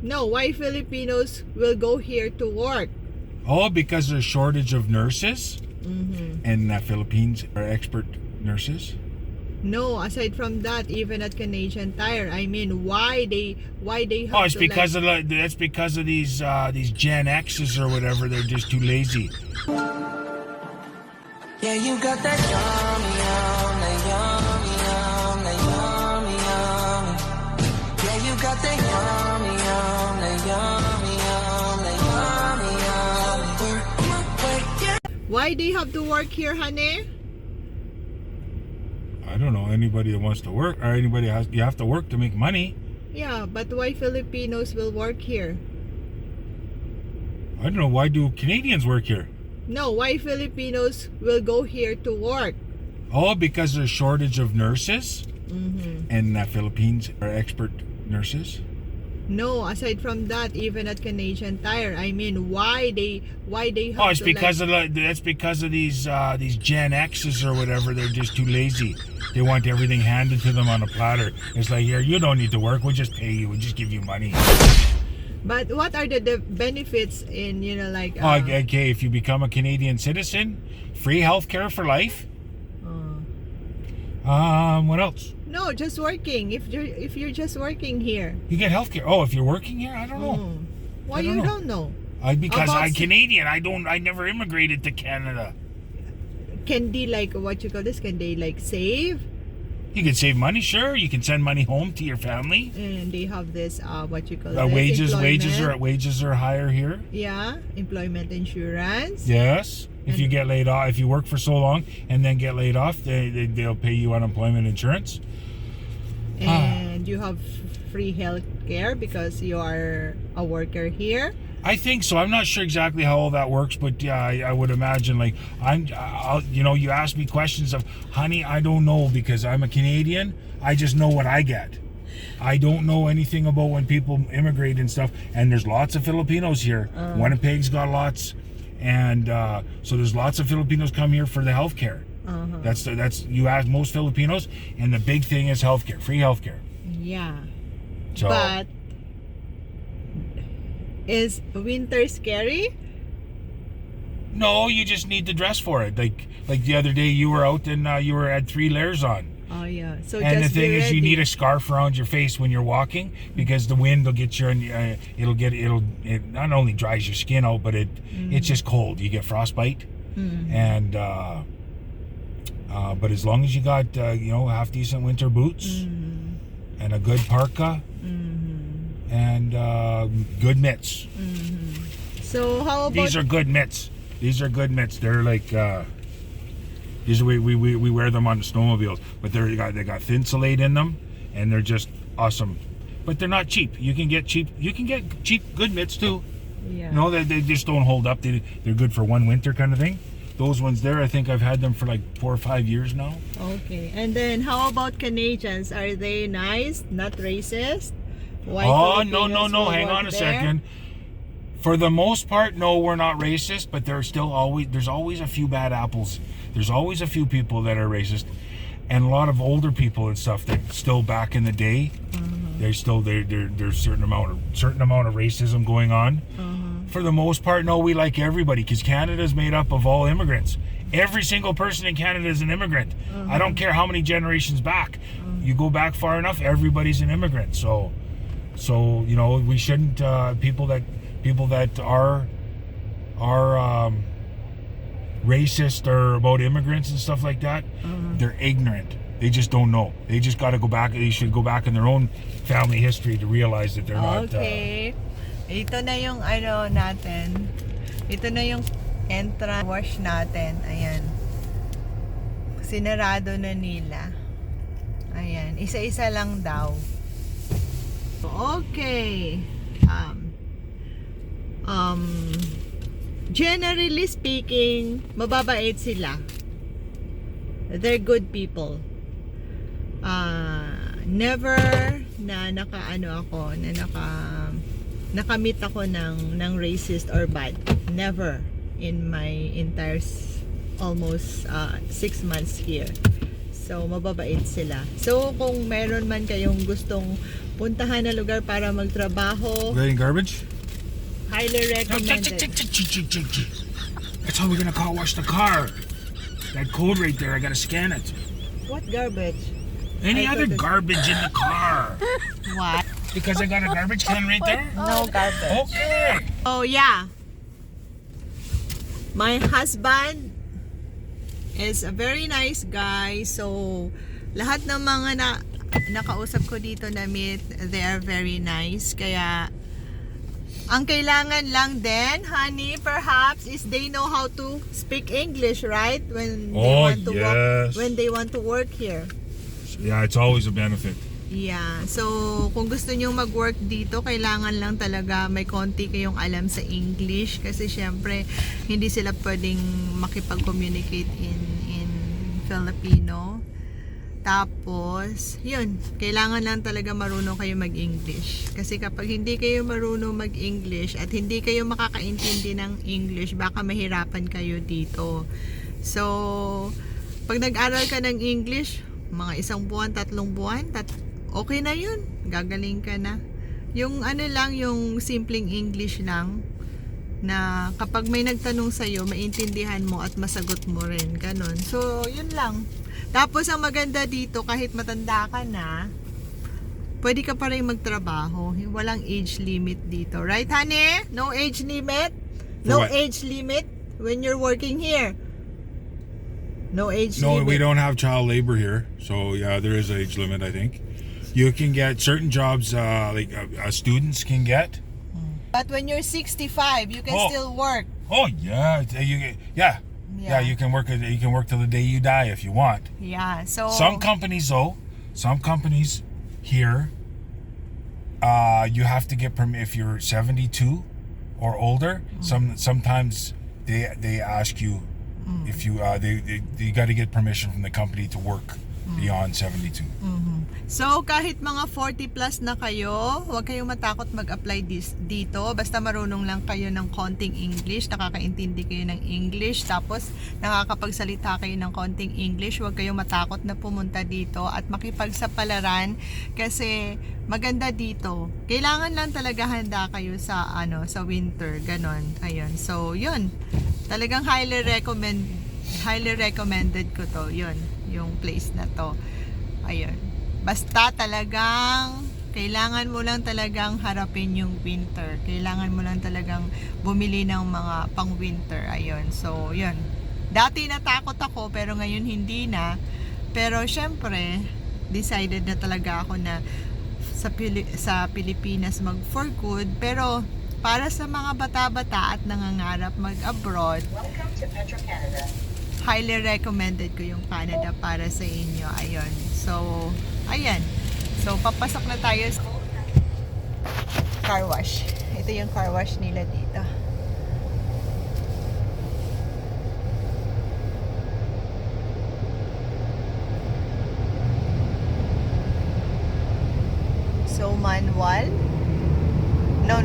No, why Filipinos will go here to work? Oh, because there's shortage of nurses, Mm-hmm. and Philippines are expert nurses. No, aside from that, even at Canadian Tire, I mean, why they have Oh, it's to because of that's because of these Gen X's or whatever. They're just too lazy. Yeah, you got that yummy, yum, that yummy, yum, that yummy, yummy. Yeah, you got that yummy, yum, that yummy, yum, that yummy, yummy. Work my way, yeah. Why they have to work here, honey? I don't know anybody that wants to work, or anybody you have to work to make money. Yeah, but why Filipinos will work here? I don't know, why do Canadians work here? No, why Filipinos will go here to work? Oh, because there's shortage of nurses, Mm-hmm. and Philippines are expert nurses. No, aside from that, even at Canadian Tire, I mean, why they have Oh, it's to because of that's because of these Gen X's or whatever. They're just too lazy. They want everything handed to them on a platter. It's like, here, you don't need to work. We'll just pay you. We'll just give you money. But what are the benefits in, like... Oh, okay, if you become a Canadian citizen, free healthcare for life. What else? No, just working. If you're just working here. You get healthcare. Oh, if you're working here, I don't know. Mm. Why I don't you know. don't know? Because About I'm Canadian. I never immigrated to Canada. Can they like what you call this? Can they like save? You can save money, sure. You can send money home to your family. And they have this what you call this? Wages Employment. are higher here. Yeah, employment insurance. Yes. If you get laid off, if you work for so long and then get laid off, they'll pay you unemployment insurance. And you have free health care because you are a worker here. I think so. I'm not sure exactly how all that works, but yeah, I would imagine. Like you ask me questions of, honey, I don't know because I'm a Canadian. I just know what I get. I don't know anything about when people immigrate and stuff. And there's lots of Filipinos here. Winnipeg's got lots, and so there's lots of Filipinos come here for the healthcare. That's you ask most Filipinos, and the big thing is healthcare, free healthcare. Yeah. So, But is winter scary? no, you just need to dress for it. Like the other day, you were out and you had 3 layers on. Oh yeah. So And just the thing be is, you ready. need a scarf around your face when you're walking because the wind will get you, and it not only dries your skin out, but it's just cold. You get frostbite, and but as long as you got half decent winter boots and a good parka and good mitts. So how about These are good mitts. These are good mitts. They're like these we wear them on the snowmobiles, but they got Thinsulate in them, and they're just awesome. But they're not cheap. You can get cheap good mitts too. yeah. No, they just don't hold up. They're good for one winter kind of thing. Those ones there, I think I've had them for like 4 or 5 years now. Okay. And then how about Canadians? Are they nice? Not racist? Why Oh, Filipinos no. will Hang work on a there? second. For the most part, no, we're not racist, but there's always a few bad apples. There's always a few people that are racist, and a lot of older people and stuff that still back in the day, there's certain amount of racism going on. For the most part, no, we like everybody because Canada is made up of all immigrants. Every single person in Canada is an immigrant. I don't care how many generations back. You go back far enough, everybody's an immigrant. So we shouldn't people that are racist or about immigrants and stuff like that. They're ignorant. They just don't know. They just got to go back. They should go back in their own family history to realize that they're not. Okay. Ito na yung natin. Ito na yung entrance wash natin. Ayan. Sinarado na nila. Ayan. Isa-isa lang daw. Okay. Generally speaking, mababait sila. They're good people. Never na nakamit ako ng racist or bad. Never in my entire almost 6 months here. So, mababait sila. So, kung meron man kayong gustong puntahan na lugar para magtrabaho, Getting garbage? highly recommended. That's how we're gonna car wash the car. That code right there, I gotta scan it. What garbage? Any I other thought it- garbage in the car? What? Because I got a garbage can right there? No garbage. Okay. Oh, yeah. My husband is a very nice guy. So, lahat ng mga nakausap ko dito na meet, they are very nice. Kaya, ang kailangan lang din, honey, perhaps, is they know how to speak English, right? When they Oh, want to work, yes. when they want to work here. Yeah, it's always a benefit. Yeah. So, kung gusto nyo mag-work dito, kailangan lang talaga may konti kayong alam sa English kasi syempre hindi sila pwedeng makipag-communicate in Filipino. Tapos, yun, kailangan lang talaga marunong kayo mag-English. Kasi kapag hindi kayo marunong mag-English at hindi kayo makakaintindi ng English, baka mahirapan kayo dito. So, pag nag-aral ka ng English, mga 1 buwan, 3 buwan, okay na yun. Gagaling ka na. Yung ano lang, yung simpleng English lang na kapag may nagtanong sa'yo, maintindihan mo at masagot mo rin. Ganon. So, yun lang. Tapos, ang maganda dito, kahit matanda ka na, pwede ka pa rin magtrabaho. Walang age limit dito. Right, honey? No age limit? No For what? age limit when you're working here. No age No, limit. we don't have child labor here. So, yeah, there is an age limit, I think. You can get certain jobs students can get. But when you're 65, you can Oh. still work. Oh, yeah. Yeah, you can work till the day you die if you want. Yeah. So Some companies here, you have to get permit if you're 72 or older. Sometimes they ask you if you they got to get permission from the company to work beyond 72. So, kahit mga 40 plus na kayo, huwag kayong matakot mag-apply dito. Basta marunong lang kayo ng konting English, nakakaintindi kayo ng English, tapos nakakapagsalita kayo ng konting English. Huwag kayong matakot na pumunta dito at makipagsapalaran kasi maganda dito. Kailangan lang talaga handa kayo sa sa winter, ganon. Ayun. So, yun. Talagang highly recommended ko to. Yun, yung place na to. Ayun. Basta talagang kailangan mo lang talagang harapin yung winter. Kailangan mo lang talagang bumili ng mga pang-winter. Ayun. So, yun. Dati natakot ako pero ngayon hindi na. Pero syempre, decided na talaga ako na sa Pilipinas mag for good. Pero para sa mga bata-bata at nangangarap mag-abroad, highly recommended ko yung Canada para sa inyo. Ayun. So, ayan. So, papasok na tayo sa car wash. Ito yung car wash nila dito. So, manual? No.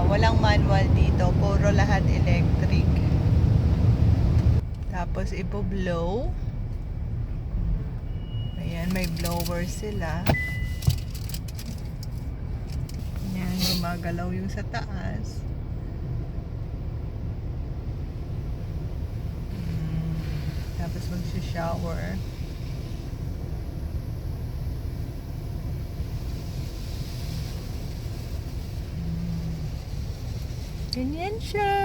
Walang manual dito. Puro lahat electric. Tapos, ipo-blow. Ayan, may blower sila. Ayan, gumagalaw yung sa taas. Tapos mag-shower. Ganyan siya.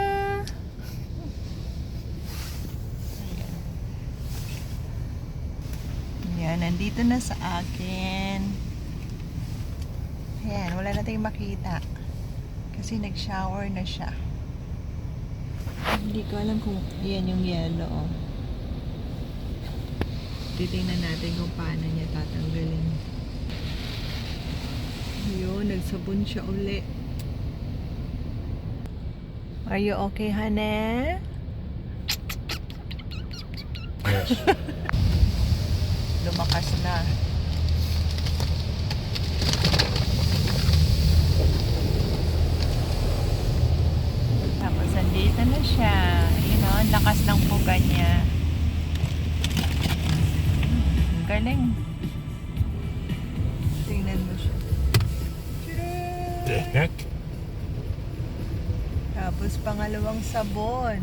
Ayan, nandito na sa akin. Ayan, wala na tayong makita. Kasi nag-shower na siya. Hindi ko alam kung yan yung yellow. Titingnan natin kung paano niya tatanggalin. Ayun, nagsabon siya uli. Are you okay, honey? Yes. Lumakas na. Tapos andito na siya. You know, ang lakas ng buga niya. Galing. Tingnan mo siya. The heck? Tapos pangalawang sabon.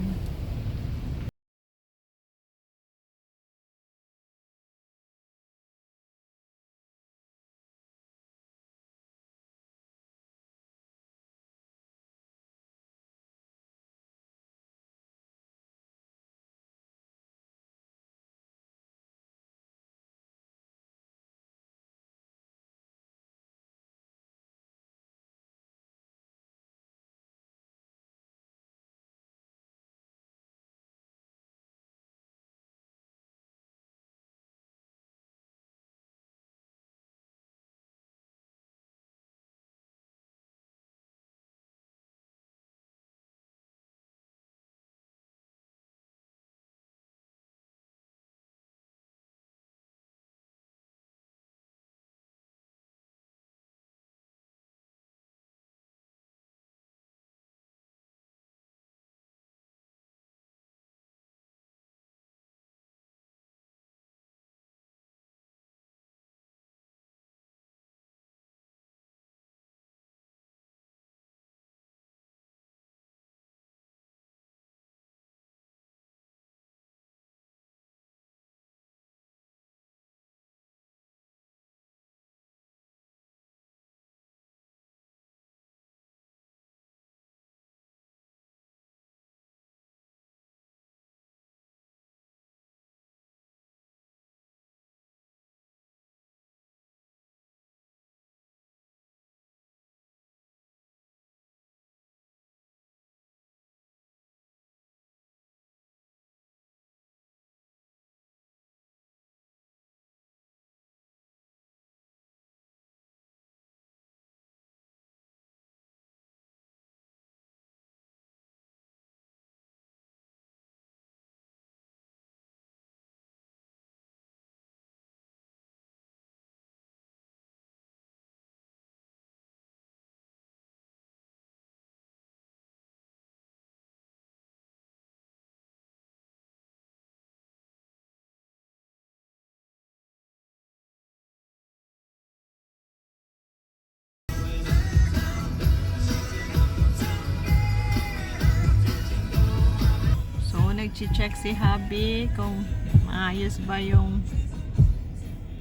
Nag-check si hubby kung maayos ba yung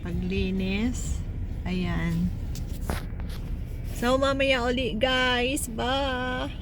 paglinis. Ayan. So mamaya uli guys, bye.